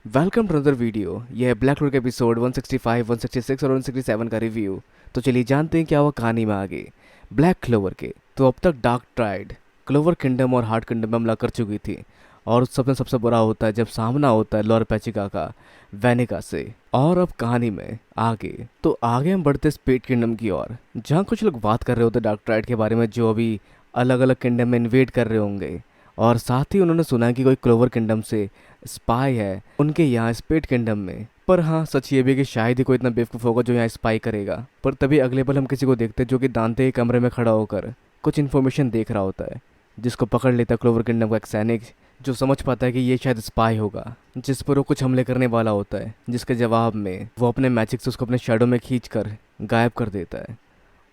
Welcome to another video. यह है black road का एपिसोड 165, 166 और 167 का रिव्यू। तो चलिए जानते हैं क्या हुआ कहानी में आगे। ब्लैक क्लोवर के तो अब तक डार्क ट्राइड क्लोवर किंगडम और हार्ट किंगडम में हमला कर चुकी थी, और उस सब में सबसे बुरा होता है जब सामना होता है लॉर पैचिका का वेनिका से। और अब कहानी में आगे हम बढ़ते स्पेड किंगडम की ओर, जहाँ कुछ लोग बात कर रहे होते डार्क ट्राइड के बारे में, जो अभी अलग अलग किंगडम में इन्वेड कर रहे होंगे। और साथ ही उन्होंने सुना कि कोई क्लोवर किंगडम से स्पाई है उनके यहाँ स्पेड किंगडम में। पर हाँ, सच ये भी है कि शायद ही कोई इतना बेवकूफ़ होगा जो यहाँ स्पाई करेगा। पर तभी अगले पल हम किसी को देखते हैं जो कि दांते के कमरे में खड़ा होकर कुछ इन्फॉर्मेशन देख रहा होता है, जिसको पकड़ लेता है क्लोवर किंगडम का एक सैनिक, जो समझ पाता है कि ये शायद स्पाई होगा, जिस पर वो कुछ हमले करने वाला होता है, जिसके जवाब में वो अपने मैजिक से उसको अपने शैडो में खींच कर गायब कर देता है।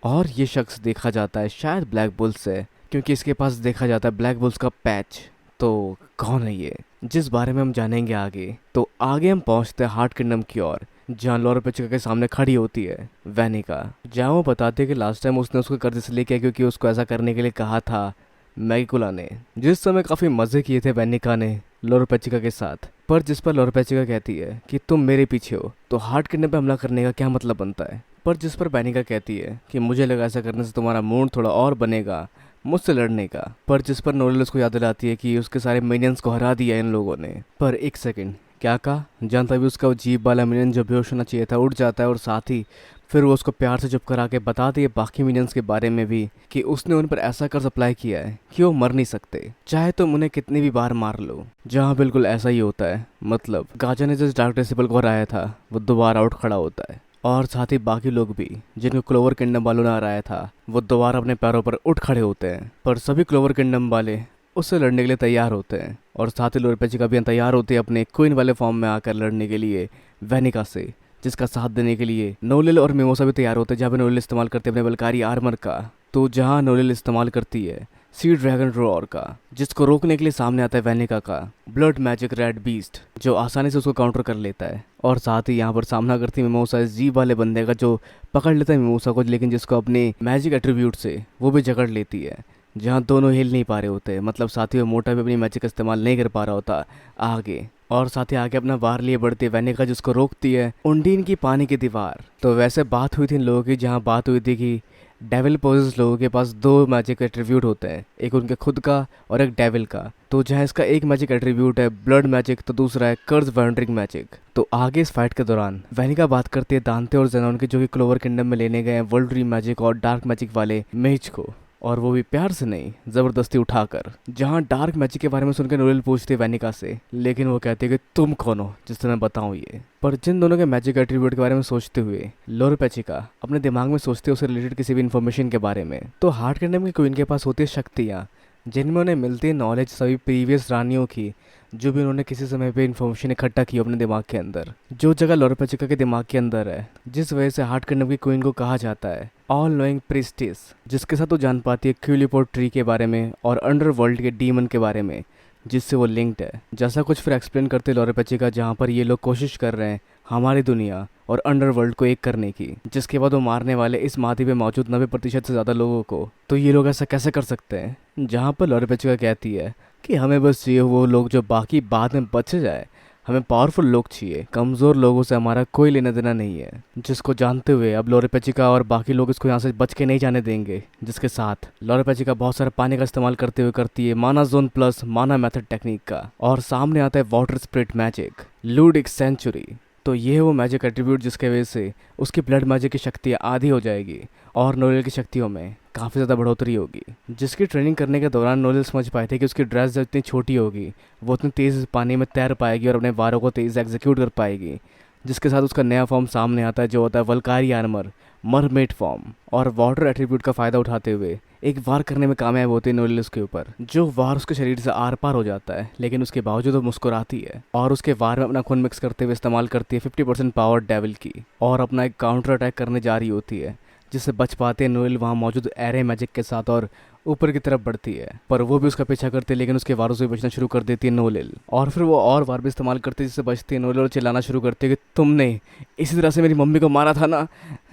और ये शख्स देखा जाता है शायद ब्लैक बुल्स से, क्योंकि इसके पास देखा जाता है ब्लैक बुल्स का पैच। तो कौन है ये, जिस बारे में हम जानेंगे आगे। तो आगे हम पहुंचते हैं हार्ट किंगडम की ओर, जहाँ लॉर पेचिका के सामने खड़ी होती है वेनिका। जहाँ वो बताती है कि लास्ट टाइम उसने उसको कर्ज इसलिए किया क्योंकि उसको ऐसा करने के लिए कहा था मैगिकुला ने, जिस समय काफ़ी मज़े किए थे वेनिका ने लॉर पेचिका के साथ। पर जिस पर लॉर पेचिका कहती है कि तुम मेरे पीछे हो, तो हार्ट किंगडम पे हमला करने का क्या मतलब बनता है। पर जिस पर वेनिका कहती है कि मुझे लगा ऐसा करने से तुम्हारा मूड थोड़ा और बनेगा मुझसे लड़ने का। पर जिस पर नोरेल उसको याद दिलाती है कि उसके सारे मिनियंस को हरा दिया इन लोगों ने। पर एक सेकंड, क्या कहा? जान तभी उसका वो जीप वाला मिनियन जो बेहोश होना चाहिए था उठ जाता है, और साथ ही फिर वो उसको प्यार से चुप करा के बता दिए बाकी मिनियंस के बारे में भी कि उसने उन पर ऐसा कर्ज अप्लाई किया है कि वो मर नहीं सकते, चाहे तुम उन्हें कितनी भी बार मार लो। जहाँ बिल्कुल ऐसा ही होता है। मतलब गाजा ने जिस डार्क डिसिपल को हराया था वो दोबारा उठ खड़ा होता है, और साथ ही बाकी लोग भी जिनको क्लोवर किंगडम वालों ने हराया था वो दोबारा अपने पैरों पर उठ खड़े होते हैं। पर सभी क्लोवर किंगडम वाले उससे लड़ने के लिए तैयार होते हैं, और साथ ही लॉर पेचिका भी तैयार होते हैं अपने क्वीन वाले फॉर्म में आकर लड़ने के लिए वेनिका से, जिसका साथ देने के लिए नोलिल और मिमोसा भी तैयार होते हैं, जहाँ पे नोलिल इस्तेमाल करते हैं अपने बलकारी आर्मर का। तो जहाँ नोलिल इस्तेमाल करती है सी ड्रैगन रोर का, जिसको रोकने के लिए सामने आता है वेनिका का ब्लड मैजिक रेड बीस्ट, जो आसानी से उसको काउंटर कर लेता है। और साथ ही यहाँ पर सामना करती है मिमोसा इस जीव वाले बंदे का, जो पकड़ लेता है मिमोसा को, लेकिन जिसको अपने मैजिक एट्रीब्यूट से वो भी जकड़ लेती है। जहाँ दोनों हिल नहीं पा रहे होते, मतलब साथ ही वो मोटा भी अपनी मैजिक का इस्तेमाल नहीं कर पा रहा होता आगे। और साथ ही आगे अपना वार लिए बढ़ती है वेनिका, जिसको रोकती है उंडीन की पानी की दीवार। तो वैसे बात हुई थी इन लोगों की, जहाँ बात हुई थी कि डेविल पोजेस लोगों के पास दो मैजिक एट्रीब्यूट होते हैं, एक उनके खुद का और एक डेविल का। तो जहाँ इसका एक मैजिक एट्रीब्यूट है ब्लड मैजिक, तो दूसरा है कर्ज वैंडरिंग मैजिक। तो आगे इस फाइट के दौरान वेनिका बात करती है दांते और जेनॉन के, जो कि क्लोवर किंगडम में लेने गए हैं वर्ल्ड ड्रीम मैजिक और डार्क मैजिक वाले मेज को, और वो भी प्यार से नहीं जबरदस्ती उठाकर। जहाँ डार्क मैजिक के बारे में सुनकर नोरेल पूछते वेनिका से, लेकिन वो कहते हैं कि तुम कौन हो जिससे मैं बताऊं ये। पर जिन दोनों के मैजिक एट्रीब्यूट के बारे में सोचते हुए लॉर पेचिका अपने दिमाग में सोचते उससे रिलेटेड किसी भी इन्फॉर्मेशन के बारे में, तो हार्ट किंगडम की क्वीन के पास होती है शक्तियाँ, जिनमें उन्हें मिलती है नॉलेज सभी प्रीवियस रानियों की, जो भी उन्होंने किसी समय पे इन्फॉर्मेशन इकट्ठा की अपने दिमाग के अंदर, जो जगह लॉर पेचिका के दिमाग के अंदर है। जिस वजह से हार्ट किंगडम की क्वीन को कहा जाता है ऑल नोइंग प्रीस्टिस, जिसके साथ वो जान पाती है क्यूलिपोर्ट ट्री के बारे में और अंडरवर्ल्ड के डीमन के बारे में, जिससे वो लिंक्ड है। जैसा कुछ फिर एक्सप्लेन करते लॉर पेचिका, जहाँ पर ये लोग कोशिश कर रहे हैं हमारी दुनिया और अंडरवर्ल्ड को एक करने की, जिसके बाद वो मारने वाले इस माटी पे मौजूद 90% से ज़्यादा लोगों को। तो ये लोग ऐसा कैसे कर सकते हैं? जहाँ पर लॉर पेचिका कहती है कि हमें बस चाहिए वो लोग जो बाकी बाद में बच जाए, हमें पावरफुल लोग चाहिए, कमज़ोर लोगों से हमारा कोई लेना देना नहीं है। जिसको जानते हुए अब लॉर पेचिका और बाकी लोग इसको यहाँ से बच के नहीं जाने देंगे, जिसके साथ लॉर पेचिका बहुत सारे पानी का इस्तेमाल करते हुए करती है माना जोन प्लस माना मेथड टेक्निक का, और सामने आता है वाटर स्प्रिट मैजिक लूडिक सेंचुरी। तो ये है वो मैजिक एट्रीब्यूट जिसके वजह से उसकी ब्लड मैजिक की शक्ति आधी हो जाएगी, और नोरेल की शक्तियों में काफ़ी ज़्यादा बढ़ोतरी होगी। जिसकी ट्रेनिंग करने के दौरान नोरेल समझ पाए थे कि उसकी ड्रेस जब इतनी छोटी होगी वो उतनी तेज़ पानी में तैर पाएगी और अपने वारों को तेज़ एग्जीक्यूट कर पाएगी। जिसके साथ उसका नया फॉर्म सामने आता है, जो होता है वल्कारी आर्मर मरमेड फॉर्म, और वाटर एट्रीब्यूट का फ़ायदा उठाते हुए एक वार करने में कामयाब होती है नोरेल उसके ऊपर, जो वार उसके शरीर से आर पार हो जाता है, लेकिन उसके बावजूद वो मुस्कुराती है और उसके वार में अपना खून मिक्स करते हुए इस्तेमाल करती है 50% पावर डेविल की, और अपना एक काउंटर अटैक करने जा रही होती है, जिससे बच पाते हैं नोएल वहाँ मौजूद एरे मैजिक के साथ, और ऊपर की तरफ बढ़ती है। पर वो भी उसका पीछा करती है, लेकिन उसके वारों से बचना शुरू कर देती है नोएल, और फिर वो और वार भी इस्तेमाल करती है जिससे बचती है नोएल, और चिल्लाना शुरू करती है कि तुमने इसी तरह से मेरी मम्मी को मारा था ना,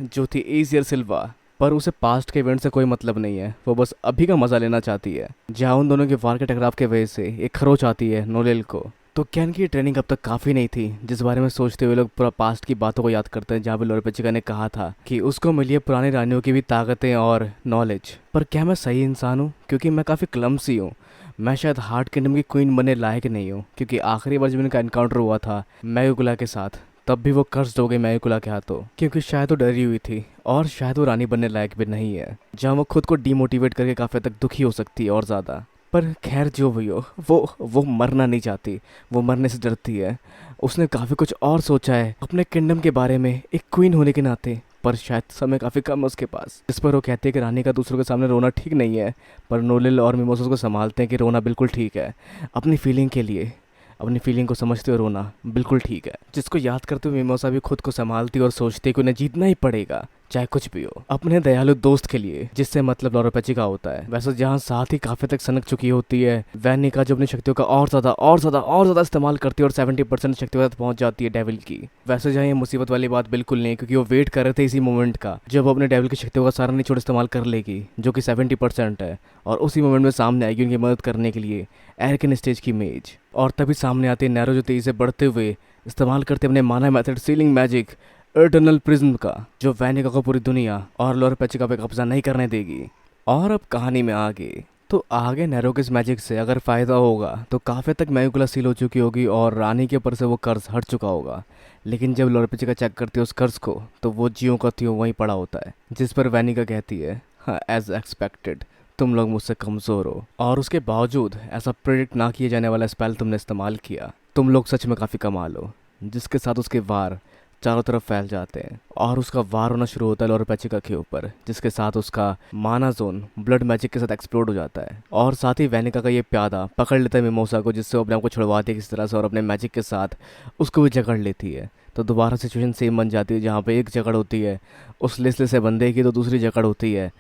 जो थी एजियर सिल्वा। पर उसे पास्ट के इवेंट से कोई मतलब नहीं है, वो बस अभी का मजा लेना चाहती है। जहाँ उन दोनों के वार के टकराव के वजह से एक खरोच आती है नोएल को, तो कैन की ट्रेनिंग अब तक काफ़ी नहीं थी, जिस बारे में सोचते हुए लोग पूरा पास्ट की बातों को याद करते हैं, जहाँ पे लोरेपेचिका ने कहा था कि उसको मिली है पुरानी रानियों की भी ताकतें और नॉलेज। पर क्या मैं सही इंसान हूँ? क्योंकि मैं काफ़ी क्लमसी हूँ। मैं शायद हार्ट किंगडम की क्वीन बनने लायक नहीं हूँ, क्योंकि आखिरी बार जब इनका एनकाउंटर हुआ था मैगुकुला के साथ, तब भी वो कर्ज हो गई मैगुकुला के हाथों, क्योंकि शायद वो डरी हुई थी और शायद वो रानी बनने लायक भी नहीं है, जहाँ वो खुद को डीमोटिवेट करके काफ़ी तक दुखी हो सकती है और ज़्यादा। पर खैर जो भी हो, वो मरना नहीं चाहती, वो मरने से डरती है। उसने काफ़ी कुछ और सोचा है अपने किंगडम के बारे में एक क्वीन होने के नाते, पर शायद समय काफ़ी कम है उसके पास। इस पर वो कहती है कि रानी का दूसरों के सामने रोना ठीक नहीं है, पर नोलिल और मिमोसा उसको संभालते हैं कि रोना बिल्कुल ठीक है। अपनी फीलिंग के लिए, अपनी फीलिंग को समझते हुए रोना बिल्कुल ठीक है। जिसको याद करते हुए मिमोसा भी खुद को संभालती और सोचती है कि उन्हें जीतना ही पड़ेगा चाहे कुछ भी हो, अपने दयालु दोस्त के लिए, जिससे मतलब लोरेपेचिका होता है। वैसे जहाँ साथ ही काफी तक सनक चुकी होती है वैनिका, जो अपनी शक्तियों का और ज्यादा इस्तेमाल करती है और 70% शक्तियों तक पहुंच जाती है डेविल की। वैसे जहाँ ये मुसीबत वाली बात बिल्कुल नहीं, क्योंकि वो वेट कर रहे थे इसी मोमेंट का जब वो अपने डेविल की शक्तियों का सारा निचोड़ इस्तेमाल कर लेगी, जो कि 70% है, और उसी मोमेंट में सामने आएगी उनकी मदद करने के लिए एरकिन स्टेज की मेज। और तभी सामने आती है नैरो, जो तेजी से बढ़ते हुए इस्तेमाल करते अपने माना method ceiling magic eternal prism का, जो वैनिका को पूरी दुनिया और लोरेपेचिका पे कब्जा नहीं करने देगी। और अब कहानी में आगे नैरो के इस मैजिक से अगर फ़ायदा होगा तो काफ़ी तक मैगुकुला सील हो चुकी होगी और रानी के ऊपर से वो कर्ज हट चुका होगा। लेकिन जब लोरेपेचिका चेक करती है उस कर्ज को, तो वो ज्यों का त्यों वहीं पड़ा होता है, जिस पर वैनिका कहती है, हाँ एज एक्सपेक्टेड, तुम लोग मुझसे कमज़ोर हो और उसके बावजूद ऐसा प्रेडिक्ट ना किए जाने वाला स्पेल तुमने इस्तेमाल किया। तुम लोग सच में काफ़ी कमाल हो। जिसके साथ उसके वार चारों तरफ फैल जाते हैं और उसका वार होना शुरू होता है लोरेपेचिका के ऊपर, जिसके साथ उसका माना जोन ब्लड मैजिक के साथ एक्सप्लोड हो जाता है। और साथ ही वैनिका का ये प्यादा पकड़ लेता है मिमोसा को, जिससे वो अपने आप को छुड़वाती है किस तरह से और अपने मैजिक के साथ उसको भी जकड़ लेती है। तो दोबारा सिचुएशन सेम बन जाती है, जहाँ पे एक जकड़ होती है उस लिस्ले से बंदे की, तो दूसरी जकड़ होती है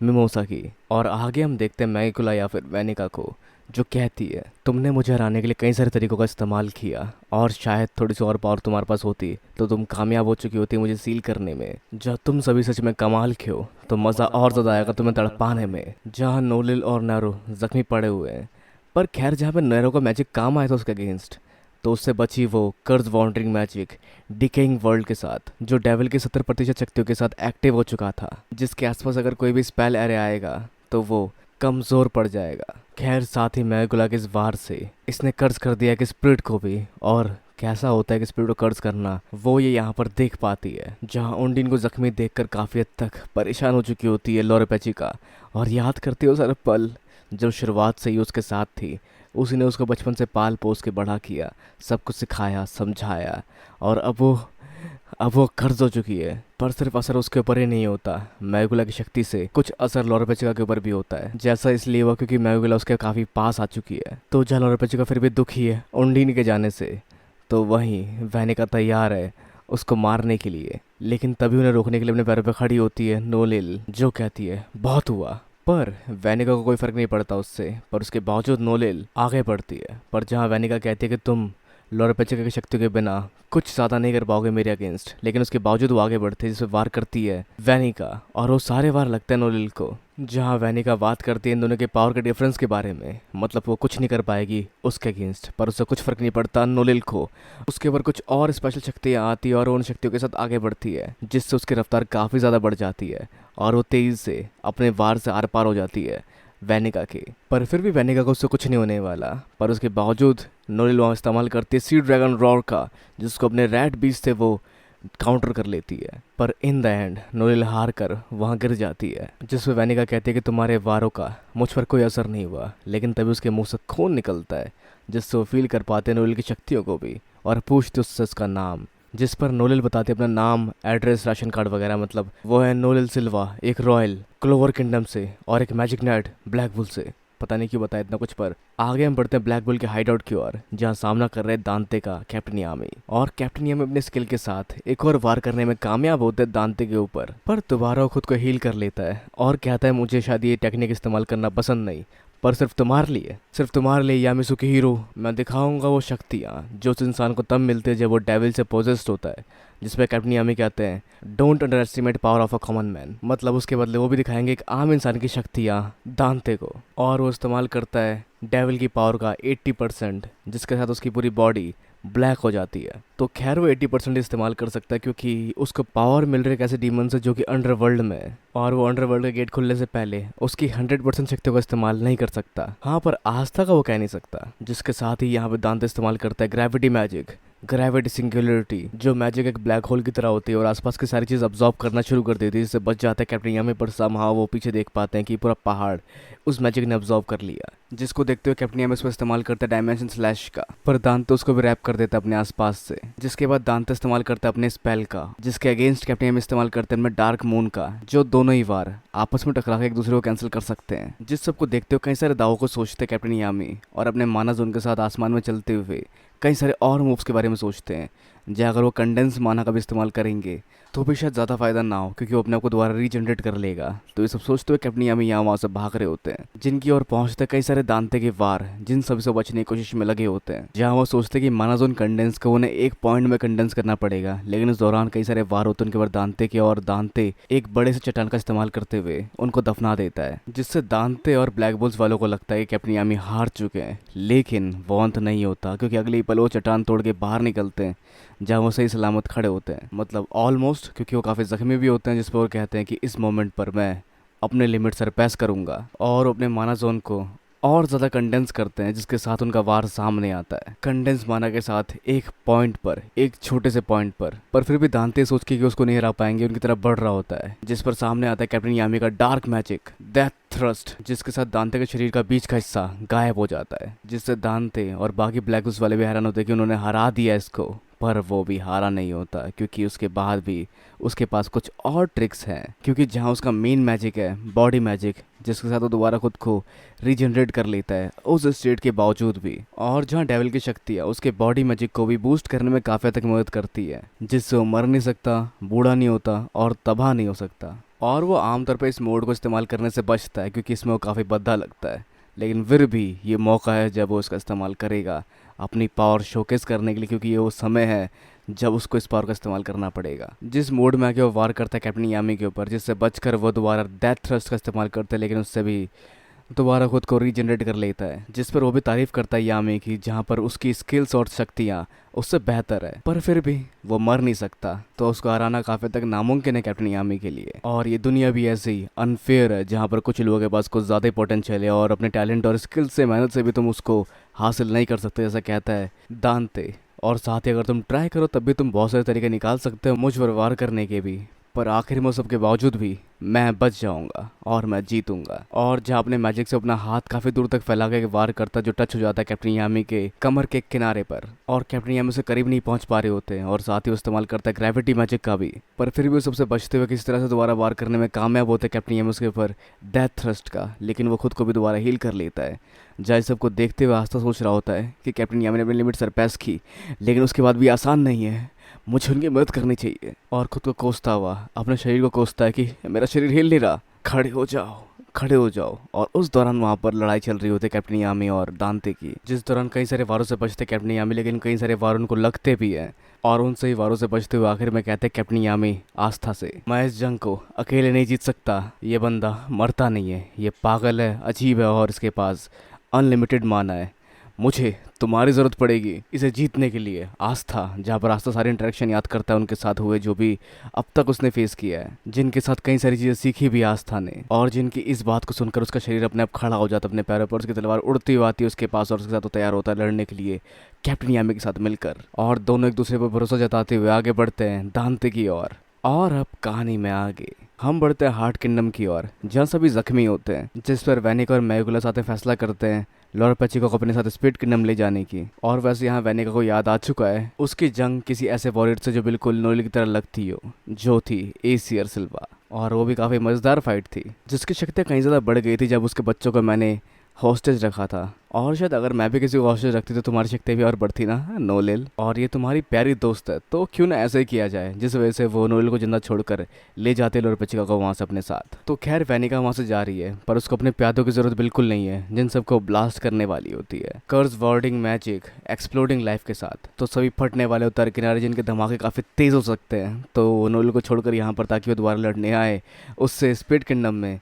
मिमोसा की। और आगे हम देखते हैं मैगुकुला या फिर वैनिका को, जो कहती है, तुमने मुझे हराने के लिए कई सारे तरीकों का इस्तेमाल किया और शायद थोड़ी सी और पावर तुम्हारे पास होती तो तुम कामयाब हो चुकी होती मुझे सील करने में। जब तुम सभी सच में कमाल के हो तो मज़ा और ज़्यादा आएगा तुम्हें तड़पाने में, जहाँ नोलिल और नैरो जख्मी पड़े हुए हैं। पर खैर जहाँ पे नैरो का मैजिक काम आया था उसके अगेंस्ट, तो उससे बची वो कर्ज वॉन्डरिंग मैजिक डिकेइंग वर्ल्ड के साथ, जो डेविल की 70% शक्तियों के साथ एक्टिव हो चुका था, जिसके आसपास अगर कोई भी स्पेल एरिया आएगा तो वो कमज़ोर पड़ जाएगा। खैर साथ ही मैगुकुला के इस वार से इसने कर्ज कर दिया कि स्पिरिट को भी, और कैसा होता है कि स्पिरिट को कर्ज करना वो ये यहाँ पर देख पाती है, जहाँ उंडीन को जख्मी देखकर काफ़ी हद तक परेशान हो चुकी होती है लोरेपेचिका, और याद करती है वो सारे पल जो शुरुआत से ही उसके साथ थी। उसी ने उसको बचपन से पाल पोस के बड़ा किया, सब कुछ सिखाया समझाया, और अब वो कर्ज हो चुकी है। पर सिर्फ असर उसके ऊपर ही नहीं होता, मैगुकुला की शक्ति से कुछ असर लोरेपेचिका के ऊपर भी होता है। जैसा इसलिए हुआ क्योंकि मैगुकुला उसके काफ़ी पास आ चुकी है। तो जहाँ लोरेपेचिका फिर भी दुखी है उंडीन के जाने से, तो वहीं वैनिका तैयार है उसको मारने के लिए। लेकिन तभी उन्हें रोकने के लिए अपने पैरों पर खड़ी होती है नोलिल, जो कहती है बहुत हुआ। पर वैनिका को कोई फर्क नहीं पड़ता उससे, पर उसके बावजूद नोलिल आगे बढ़ती है। पर जहाँ वैनिका कहती है कि तुम लोरेपेचिका की शक्ति के बिना कुछ ज़्यादा नहीं कर पाओगे मेरे अगेंस्ट, लेकिन उसके बावजूद वो आगे बढ़ते हैं, जिसपे वार करती है वैनिका, और वो सारे वार लगते हैं नोलिल को। जहाँ वैनिका बात करती है इन दोनों के पावर के डिफरेंस के बारे में, मतलब वो कुछ नहीं कर पाएगी उसके अगेंस्ट, पर उससे कुछ फर्क नहीं पड़ता नोलिल को। उसके ऊपर कुछ और स्पेशल शक्तियाँ आती है और उन शक्तियों के साथ आगे बढ़ती है, जिससे उसकी रफ्तार काफ़ी ज़्यादा बढ़ जाती है और वो तेज़ी से अपने वार से आर पार हो जाती है वैनिका के। पर फिर भी वैनिका को उससे कुछ नहीं होने वाला, पर उसके बावजूद नोलिल वहाँ इस्तेमाल करती है सी ड्रैगन रॉर का, जिसको अपने रैट बीच से वो काउंटर कर लेती है। पर इन द एंड नोलिल हार कर वहाँ गिर जाती है, जिसमें वैनिका कहती है कि तुम्हारे वारों का मुझ पर कोई असर नहीं हुआ। लेकिन तभी उसके मुंह से खून निकलता है, जिससे वो फील कर पाते हैं नोलिल की शक्तियों को भी, और पूछते उससे उसका नाम, जिस पर नोलिल बताते अपना नाम, एड्रेस, राशन कार्ड वगैरह। मतलब वो है नोलिल सिल्वा, एक रॉयल क्लोवर किंगडम से और एक मैजिक नाइट ब्लैक बुल से। पता नहीं क्यों बताया इतना कुछ। पर आगे हम बढ़ते हैं ब्लैक बुल के हाइड आउट की ओर, जहाँ सामना कर रहे दांते का कैप्टन यामी। और कैप्टन यामी अपने स्किल के साथ एक और वार करने में कामयाब होते हैं दांते के ऊपर, पर दोबारा वो खुद को हील कर लेता है और कहता है मुझे शायद ये टेक्निक इस्तेमाल करना पसंद नहीं, पर सिर्फ तुम्हारे लिए यामिसुकी हीरो मैं दिखाऊंगा वो शक्तियाँ जो उस इंसान को तब मिलती है जब वो डेविल से पोजेस्ड होता है। जिसपे कैप्टन यामी कहते हैं don't under estimate power of a common man, मतलब उसके बदले वो भी दिखाएंगे एक आम इंसान की शक्तियाँ दांते को। और वो इस्तेमाल करता है डेविल की पावर का 80%, जिसके साथ उसकी पूरी बॉडी ब्लैक हो जाती है। तो खैर वो 80% इस्तेमाल कर सकता है क्योंकि उसको पावर मिल रही है एक ऐसे डीमन से जो कि अंडरवर्ल्ड में है, और वो अंडरवर्ल्ड का गेट खुलने से पहले उसकी 100% शक्तियों का इस्तेमाल नहीं कर सकता। हाँ, पर आस्था का वो कह नहीं सकता। जिसके साथ ही यहाँ पे दांते इस्तेमाल करता है ग्रेविटी मैजिक, ग्रेविटी सिंगुलरिटी, जो मैजिक एक ब्लैक होल की तरह होती है और आसपास की सारी चीज़ अब्जॉर्ब करना शुरू कर देती है, जिससे बच जाता है कैप्टन यामी। पर समहाउ वो पीछे देख पाते हैं कि पूरा पहाड़ उस मैजिक ने अब्जॉर्ब कर लिया, जिसको देखते हुए कैप्टन यामी उसको इस्तेमाल करता है डायमेंशन स्लैश का, पर दांते उसको भी रैप कर देता है अपने आसपास से। जिसके बाद दांते इस्तेमाल करता है अपने स्पेल का, जिसके अगेंस्ट कैप्टन यामी इस्तेमाल करते हैं डार्क मून का, जो दोनों ही वार आपस में टकरा के एक दूसरे को कैंसिल कर सकते हैं। जिस सबको देखते हुए कई सारे दावों को सोचते हैं कैप्टन यामी, और अपने माना जोन के साथ आसमान में चलते हुए कई सारे और मूव्स के बारे में सोचते हैं। जो अगर वो कंडेंस माना का भी इस्तेमाल करेंगे तो भी शायद ज़्यादा फायदा ना हो, क्योंकि वो अपने आप को दोबारा रीजनरेट कर लेगा। तो ये सब सोचते हुए कैप्टन यामी यहाँ वहाँ से भाग रहे होते हैं, जिनकी ओर पहुंचते कई सारे दांते के वार जिन सभी से बचने की कोशिश में लगे होते हैं। जहाँ वो सोचते कि माना जोन कंडेंस को उन्हें एक पॉइंट में कंडेंस करना पड़ेगा, लेकिन इस दौरान कई सारे वार होते हैं उनके बाद दांते के, और दांते एक बड़े से चट्टान का इस्तेमाल करते हुए उनको दफना देता है, जिससे दांते और ब्लैक बुल्स वालों को लगता है कि कैप्टन यामी हार चुके हैं। लेकिन वो अंत नहीं होता, क्योंकि अगले पल वो चट्टान तोड़ के बाहर निकलते हैं, जहाँ वो सही सलामत खड़े होते हैं, मतलब ऑलमोस्ट, क्योंकि वो काफ़ी जख्मी भी होते हैं। जिस पर वो कहते हैं कि इस मोमेंट पर मैं अपने लिमिट सरपास करूंगा, और अपने माना जोन को और ज़्यादा कंडेंस करते हैं, जिसके साथ उनका वार सामने आता है। कंडेंस माना के साथ एक पॉइंट पर, एक छोटे से पॉइंट पर फिर भी दांते सोच के कि उसको नहीं हरा पाएंगे उनकी तरफ बढ़ रहा होता है, जिस पर सामने आता है कैप्टन यामी का डार्क मैजिक डेथ थ्रस्ट, जिसके साथ दांते के शरीर का बीच का हिस्सा गायब हो जाता है, जिससे दांते और बाकी ब्लैक बुल्स वाले भी हैरान होते हैं कि उन्होंने हरा दिया इसको। पर वो भी हारा नहीं होता, क्योंकि उसके बाद भी उसके पास कुछ और ट्रिक्स हैं। क्योंकि जहाँ उसका मेन मैजिक है बॉडी मैजिक, जिसके साथ वो दोबारा खुद को रीजनरेट कर लेता है उस स्टेट के बावजूद भी, और जहाँ डेविल की शक्ति है उसके बॉडी मैजिक को भी बूस्ट करने में काफ़ी हद तक मदद करती है, जिससे वो मर नहीं सकता, बूढ़ा नहीं होता और तबाह नहीं हो सकता। और वो आमतौर पर इस मोड को इस्तेमाल करने से बचता है, क्योंकि इसमें वो काफ़ी भद्दा लगता है। लेकिन फिर भी ये मौका है जब वो इसका इस्तेमाल करेगा अपनी पावर शोकेस करने के लिए, क्योंकि ये वो समय है जब उसको इस पावर का इस्तेमाल करना पड़ेगा। जिस मोड में आके वो वार करता है कैप्टन यामी के ऊपर, जिससे बचकर वो दोबारा डेथ थ्रस्ट का इस्तेमाल करते हैं, लेकिन उससे भी दोबारा खुद को रीजनरेट कर लेता है, जिस पर वो भी तारीफ करता है यामी की, जहाँ पर उसकी स्किल्स और शक्तियाँ उससे बेहतर है। पर फिर भी वो मर नहीं सकता, तो उसको हराना काफ़ी तक नामुमकिन है कैप्टन यामी के लिए। और ये दुनिया भी ऐसी अनफेयर है, जहाँ पर कुछ लोगों के पास कुछ ज़्यादा ही पोटेंशियल है, और अपने टैलेंट और स्किल्स से, मेहनत से भी तुम उसको हासिल नहीं कर सकते, जैसा कहता है दांते। और साथ ही अगर तुम ट्राई करो तब भी तुम बहुत सारे तरीके निकाल सकते हो मुझ पर वार करने के भी, पर आखिर में सबके बावजूद भी मैं बच जाऊंगा और मैं जीतूंगा। और जहाँ अपने मैजिक से अपना हाथ काफ़ी दूर तक फैला के वार करता, जो टच हो जाता है कैप्टन यामी के कमर के किनारे पर, और कैप्टन यामी से करीब नहीं पहुंच पा रहे होते हैं, और साथ ही वो इस्तेमाल करता है ग्रेविटी मैजिक का भी। पर फिर भी वो सबसे बचते हुए किसी तरह से दोबारा वार करने में कामयाब होते हैं कैप्टन यामी उसके ऊपर डेथ थ्रस्ट का, लेकिन वो खुद को भी दोबारा हील कर लेता है। जय सबको देखते हुए आस्था सोच रहा होता है कि कैप्टन यामी ने अपनी लिमिट सरपास की, लेकिन उसके बाद भी आसान नहीं है, मुझे उनकी मदद करनी चाहिए। और खुद को कोसता हुआ अपने शरीर को कोसता है कि मेरा शरीर हिल नहीं रहा, खड़े हो जाओ, खड़े हो जाओ। और उस दौरान वहाँ पर लड़ाई चल रही होती है कैप्टन यामी और दांते की, जिस दौरान कई सारे वारों से बचते कैप्टन यामी, लेकिन कई सारे वार उनको लगते भी हैं, और उनसे ही वारों से बचते हुए आखिर में कहते हैं कैप्टन यामी आस्था से, मैं इस जंग को अकेले नहीं जीत सकता, ये बंदा मरता नहीं है, ये पागल है, अजीब है, और इसके पास अनलिमिटेड माना है, मुझे तुम्हारी ज़रूरत पड़ेगी इसे जीतने के लिए। आस्था, जहाँ पर आस्था सारे इंटरेक्शन याद करता है उनके साथ हुए जो भी अब तक उसने फेस किया है, जिनके साथ कई सारी चीज़ें सीखी भी आस्था ने, और जिनकी इस बात को सुनकर उसका शरीर अपने आप खड़ा हो जाता अपने पैरों पर, उसकी तलवार उड़ती हुई आती है उसके पास, और उसके साथ वो तैयार होता है लड़ने के लिए कैप्टन यामी के साथ मिलकर। और दोनों एक दूसरे पर भरोसा जताते हुए आगे बढ़ते हैं दांते की ओर। और अब कहानी में आगे हम बढ़ते हैं हार्ट किंगडम की ओर, जहाँ सभी जख्मी होते हैं, जिस पर वैनिका और मैगुला साथ फैसला करते हैं लॉर्ड पेचिको को अपने साथ स्पिरिट किंगडम ले जाने की। और वैसे यहाँ वैनिका को याद आ चुका है उसकी जंग किसी ऐसे वॉरियर से जो बिल्कुल नोएल की तरह लगती हो, जो थी एसियर सिल्वा, और वो भी काफ़ी मज़ेदार फाइट थी, जिसकी शक्तियाँ कहीं ज़्यादा बढ़ गई थी जब उसके बच्चों को मैंने हॉस्टेज रखा था। और शायद अगर मैं भी किसी को हॉस्टेज रखती तो तुम्हारी शक्ति भी और बढ़ती ना नोलेल, और ये तुम्हारी प्यारी दोस्त है, तो क्यों ना ऐसे ही किया जाए, जिस वजह से वो नोलेल को जिंदा छोड़कर ले जाते लॉर्ड पेचिको को वहाँ से अपने साथ। तो खैर वैनिका वहाँ से जा रही है, पर उसको अपने प्यादों की जरूरत बिल्कुल नहीं है, जिन सबको ब्लास्ट करने वाली होती है कर्स वर्डिंग मैजिक एक्सप्लोडिंग लाइफ के साथ। तो सभी फटने वाले उतर किनारे जिनके धमाके काफ़ी तेज़ हो सकते हैं, तो नोलेल को छोड़कर यहाँ पर ताकि वो दोबारा लड़ने आए उससे स्पिरिट किंगडम में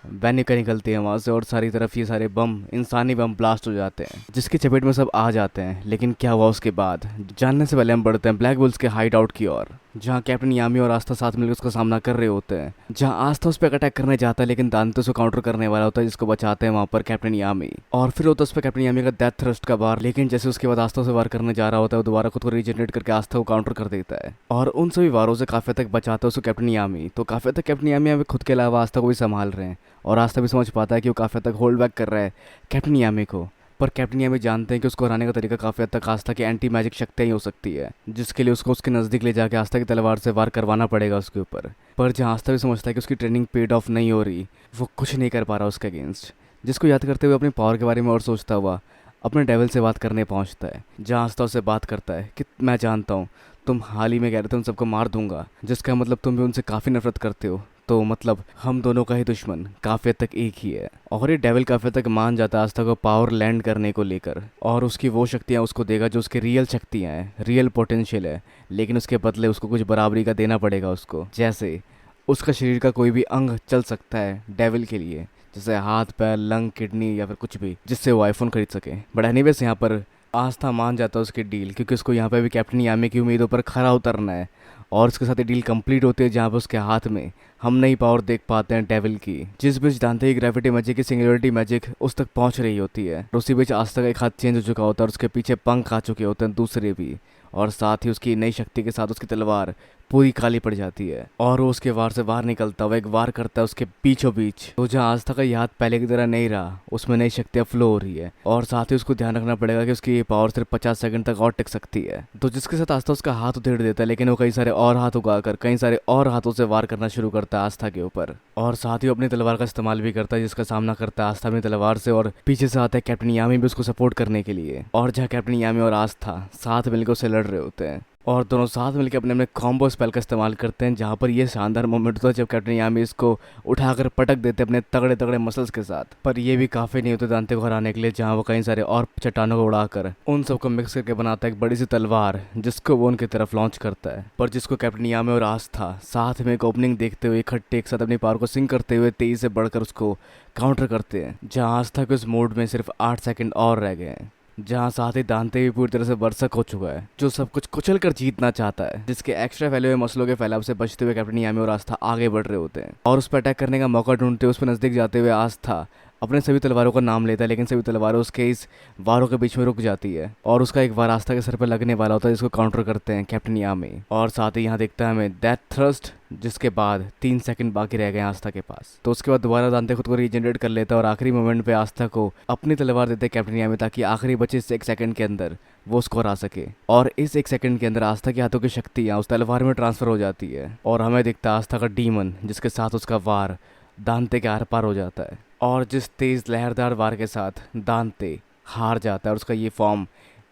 वैनिका निकलती है वहाँ से और सारी तरफ ये सारे बम, इंसानी बम ब्लास्ट हो जाते हैं, जिसकी चपेट में सब आ जाते हैं। लेकिन क्या हुआ उसके बाद जानने से पहले हम बढ़ते हैं ब्लैक बुल्स के हाइड आउट की ओर, जहाँ कैप्टन यामी और आस्था साथ मिलकर उसका सामना कर रहे होते हैं। जहाँ आस्था उस पर अटैक करने जाता है लेकिन दांते उसको काउंटर करने वाला होता है, जिसको बचाते हैं वहाँ पर कैप्टन यामी। और फिर होता है उस पर कैप्टन यामी का डेथ थ्रस्ट का वार, लेकिन जैसे उसके बाद आस्था से वार करने जा रहा होता है वो दोबारा खुद को रीजनरेट करके आस्था को काउंटर कर देता है और उन सभी वारों से काफी तक बचाता है उसको कैप्टन यामी। तो काफी तक कैप्टन यामी अभी खुद के अलावा आस्था को भी संभाल रहे हैं और आस्था भी समझ पाता है कि वो काफी तक होल्ड बैक कर रहा है कैप्टन यामी को। पर कैप्टन यामी जानते हैं कि उसको हराने का तरीका काफी हद तक आस्था की एंटी मैजिक शक्तियाँ ही हो सकती है, जिसके लिए उसको उसके नज़दीक ले जाके आस्था की तलवार से वार करवाना पड़ेगा उसके ऊपर। पर जहाँ आस्था भी समझता है कि उसकी ट्रेनिंग पेड ऑफ नहीं हो रही, वो कुछ नहीं कर पा रहा उसके अगेंस्ट, जिसको याद करते हुए अपनी पावर के बारे में और सोचता हुआ अपने डेविल से बात करने पहुंचता है। जहाँ आस्था उससे बात करता है कि मैं जानता हूँ तुम हाल ही में कह रहे थे उन सबको मार दूंगा, जिसका मतलब तुम भी उनसे काफ़ी नफरत करते हो, तो मतलब हम दोनों का ही दुश्मन काफी हद तक एक ही है। और ये डेविल काफी हद तक मान जाता है आस्था को पावर लैंड करने को लेकर और उसकी वो शक्तियाँ उसको देगा जो उसकी रियल शक्तियाँ हैं, रियल पोटेंशियल है, लेकिन उसके बदले उसको कुछ बराबरी का देना पड़ेगा उसको। जैसे उसका शरीर का कोई भी अंग चल सकता है डेविल के लिए, जैसे हाथ पैर लंग किडनी या फिर कुछ भी, जिससे वो आईफोन खरीद सके। बट एनीवेज यहाँ पर आस्था मान जाता है उसकी डील, क्योंकि उसको यहाँ पे भी कैप्टन यामी की उम्मीदों पर खरा उतरना है और उसके साथ ये डील कंप्लीट होती है जहाँ पे उसके हाथ में हम नई पावर देख पाते हैं डेविल की, जिस बीच दांते की ग्रेविटी मैजिक की सिंगुलरिटी मैजिक उस तक पहुंच रही होती है। और उसी बीच आस्था का एक हाथ चेंज हो चुका होता है और उसके पीछे पंख आ चुके होते हैं दूसरे भी, और साथ ही उसकी नई शक्ति के साथ उसकी तलवार पूरी काली पड़ जाती है और वो उसके वार से बाहर निकलता हुआ एक वार करता है उसके बीचों बीच। तो जहाँ आस्था का ये हाथ पहले की तरह नहीं रहा, उसमें नई शक्तियाँ फ्लो हो रही है और साथ ही उसको ध्यान रखना पड़ेगा कि उसकी पावर सिर्फ 50 सेकंड तक और टिक सकती है। तो जिसके साथ आस्था उसका हाथ उधेड़ देता है, लेकिन वो कई सारे और हाथ उगाकर कई सारे और हाथों से वार करना शुरू करता है आस्था के ऊपर और साथ ही अपनी तलवार का इस्तेमाल भी करता है, जिसका सामना करता है आस्था अपनी तलवार से। और पीछे से आता है कैप्टन यामी भी उसको सपोर्ट करने के लिए, और जहाँ कैप्टन यामी और आस्था साथ मिलकर उसे लड़ रहे होते हैं और दोनों साथ मिलकर अपने अपने कॉम्बो स्पेल का इस्तेमाल करते हैं, जहाँ पर ये शानदार मोमेंट होता है जब कैप्टन यामी इसको उठाकर पटक देते हैं अपने तगड़े तगड़े मसल्स के साथ। पर ये भी काफ़ी नहीं होते दांते को हराने के लिए, जहाँ वो कई सारे और चट्टानों को उड़ाकर उन सबको मिक्स करके बनाता है एक बड़ी सी तलवार, जिसको वो उनकी तरफ लॉन्च करता है, पर जिसको कैप्टन यामी और आस्था साथ में एक ओपनिंग देखते हुए इकट्ठे एक साथ अपनी पावर को सिंक करते हुए तेजी से बढ़कर उसको काउंटर करते हैं। जहाँ आस्था के उस मोड में सिर्फ 8 सेकंड और रह गए हैं, जहाँ साथ ही दांते भी पूरी तरह से बरसक हो चुका है, जो सब कुछ कुचल कर जीतना चाहता है, जिसके एक्स्ट्रा फैले हुए मसलों के फैलाव से बचते हुए कैप्टन यामी और आस्था आगे बढ़ रहे होते हैं और उस पर अटैक करने का मौका ढूंढते हुए उस पर नजदीक जाते हुए आस्था अपने सभी तलवारों का नाम लेता है, लेकिन सभी तलवारें उसके इस वारों के बीच में रुक जाती है और उसका एक वार आस्था के सर पर लगने वाला होता है, जिसको काउंटर करते हैं कैप्टन यामी। और साथ ही यहाँ देखता है हमें डेथ थ्रस्ट, जिसके बाद 3 सेकंड बाकी रह गए आस्था के पास। तो उसके बाद दोबारा दांते खुद को रीजनरेट कर लेता है और आखिरी मोमेंट पे आस्था को अपनी तलवार देते हैं कैप्टन यामी, ताकि आखिरी बचे इस 1 सेकंड के अंदर वो उसको हरा सके। और इस 1 सेकंड के अंदर आस्था के हाथों की शक्तियाँ उस तलवार में ट्रांसफर हो जाती है और हमें दिखता है आस्था का डीमन, जिसके साथ उसका वार दांते के आर पार हो जाता है और जिस तेज लहरदार वार के साथ दांते हार जाता है और उसका ये फॉर्म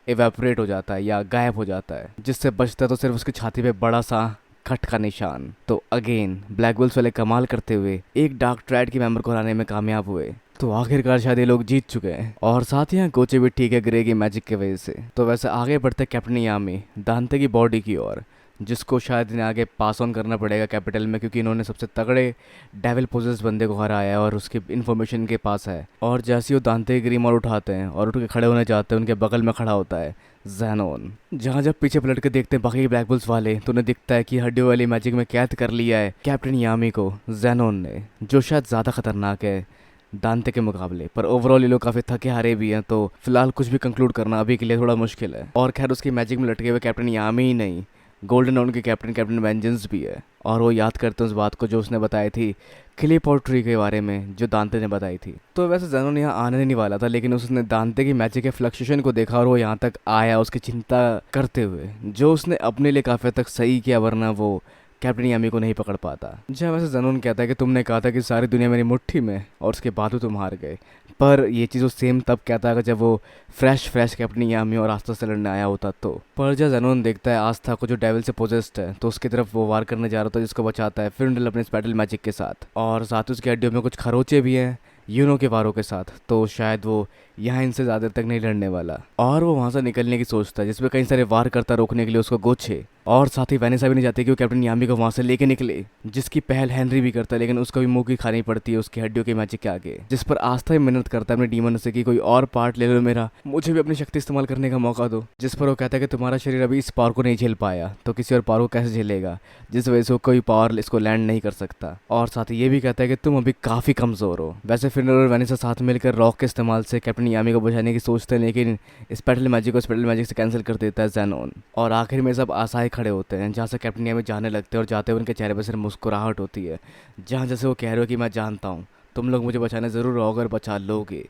इवेपोरेट हो जाता है या गायब हो जाता है, जिससे बचता तो सिर्फ उसकी छाती पे बड़ा सा कट का निशान। तो अगेन ब्लैक बुल्स वाले कमाल करते हुए एक डार्क ट्राइड के मेंबर को हराने में कामयाब हुए। तो आखिरकार शायद ये लोग जीत चुके हैं और साथ ही यहाँ गोचे भी ठीक है ग्रे की मैजिक की वजह से। तो वैसे आगे बढ़ते कैप्टन यामी दांते की बॉडी की ओर, जिसको शायद इन्हें आगे पास ऑन करना पड़ेगा कैपिटल में, क्योंकि इन्होंने सबसे तगड़े डेविल पोजेस बंदे को हराया है और उसकी इन्फॉर्मेशन के पास है। और जैसे ही वो दांते की ग्रीम और उठाते हैं और उठ के खड़े होने जाते हैं, उनके बगल में खड़ा होता है ज़ैनोन। जहाँ जब पीछे पलट के देखते हैं बाकी ब्लैक बुल्स वाले, तो उन्हें दिखता है कि हड्डियों वाली मैजिक में कैद कर लिया है कैप्टन यामी को ज़ैनोन ने, जो शायद ज़्यादा खतरनाक है दांते के मुकाबले। पर ओवरऑल ये लोग काफ़ी थके हारे भी हैं, तो फिलहाल कुछ भी कंक्लूड करना अभी के लिए थोड़ा मुश्किल है। और खैर उसकी मैजिक में लटके हुए कैप्टन यामी ही नहीं, गोल्डन राउंड के कैप्टन वेंजेंस भी है और वो याद करते हैं उस बात को जो उसने बताई थी क्ले पोट्री के बारे में, जो दांते ने बताई थी। तो वैसे ज़ैनोन यहाँ आने नहीं वाला था, लेकिन उसने दांते की मैजिक के फ्लक्चुएशन को देखा और वो यहाँ तक आया उसकी चिंता करते हुए, जो उसने अपने लिए काफ़ी तक सही किया, वरना वो कैप्टन यामी को नहीं पकड़ पाता। जहाँ वैसे ज़ैनोन कहता है कि तुमने कहा था कि सारी दुनिया मेरी मुट्ठी में और उसके बाद तुम हार गए, पर ये चीज़ वो सेम तब कहता है जब वो फ्रेश कैप्टन यामी और आस्था से लड़ने आया होता। तो पर जब ज़ैनोन देखता है आस्था को जो डेविल से पोजेस्ड है, तो उसकी तरफ वो वार करने जा रहा था, जिसको बचाता है फिरंडल अपने स्पेटल मैजिक के साथ, और साथ ही उसकी हड्डियों में कुछ खरोचे भी हैं यूनो के वारों के साथ। तो शायद वो यहाँ इनसे ज़्यादा तक नहीं लड़ने वाला और वो वहाँ से निकलने की सोचता है, जिसमें कई सारे वार करता रोकने के लिए उसको गोचे और साथ ही वैनेसा भी नहीं चाहती कि वो कैप्टन यामी को वहाँ से लेके निकले, जिसकी पहल हेनरी भी करता है, लेकिन उसको भी मुंह की खानी पड़ती है उसकी हड्डियों के मैजिक के आगे। जिस पर आस्था ही मिन्नत करता है अपने डीमन से कि कोई और पार्ट ले लो मेरा, मुझे भी अपनी शक्ति इस्तेमाल करने का मौका दो। जिस पर वो कहता है कि तुम्हारा शरीर अभी इस पावर को नहीं झेल पाया तो किसी और पावर को कैसे झेलेगा, जिस वजह से वो कोई पावर इसको लैंड नहीं कर सकता। और साथ ही ये भी कहता है कि तुम अभी काफी कमजोर हो। वैसे फिनर और वैनेसा साथ मिलकर रॉक के इस्तेमाल से कैप्टन यामी को बचाने की सोचते हैं, लेकिन स्पेटल मैजिक को स्पेटल मैजिक से कैंसिल कर देता है ज़ैनोन। और आखिर में सब आशाएं खड़े होते हैं, जहाँ से कैप्टन यामी जाने लगते हैं और जाते हुए उनके चेहरे पर सिर्फ मुस्कुराहट होती है, जहाँ जैसे वो कह रहे हो कि मैं जानता हूँ तुम लोग मुझे बचाने ज़रूर आओगे और बचा लोगे।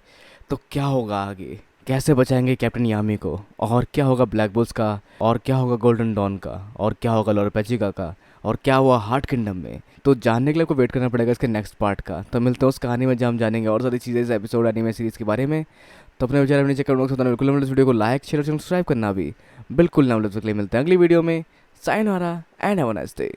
तो क्या होगा आगे, कैसे बचाएंगे कैप्टन यामी को, और क्या होगा ब्लैक बुल्स का, और क्या होगा गोल्डन डॉन का, और क्या होगा लोरपेचिका का, और क्या हुआ हार्ट किंगडम में, तो जानने के लिए आपको वेट करना पड़ेगा इसके नेक्स्ट पार्ट का। तो मिलते हैं उस कहानी में जहाँ हम जानेंगे और सारी चीज़ें इस एपिसोड एनीमे सीरीज़ के बारे में। तो अपने विचार नीचे कमेंट बॉक्स में बताना बिल्कुल ना भूलें। इस वीडियो को लाइक शेयर और सब्सक्राइब करना भी बिल्कुल ना भूलें। मिलते हैं अगली वीडियो में। Sayonara and have a nice day.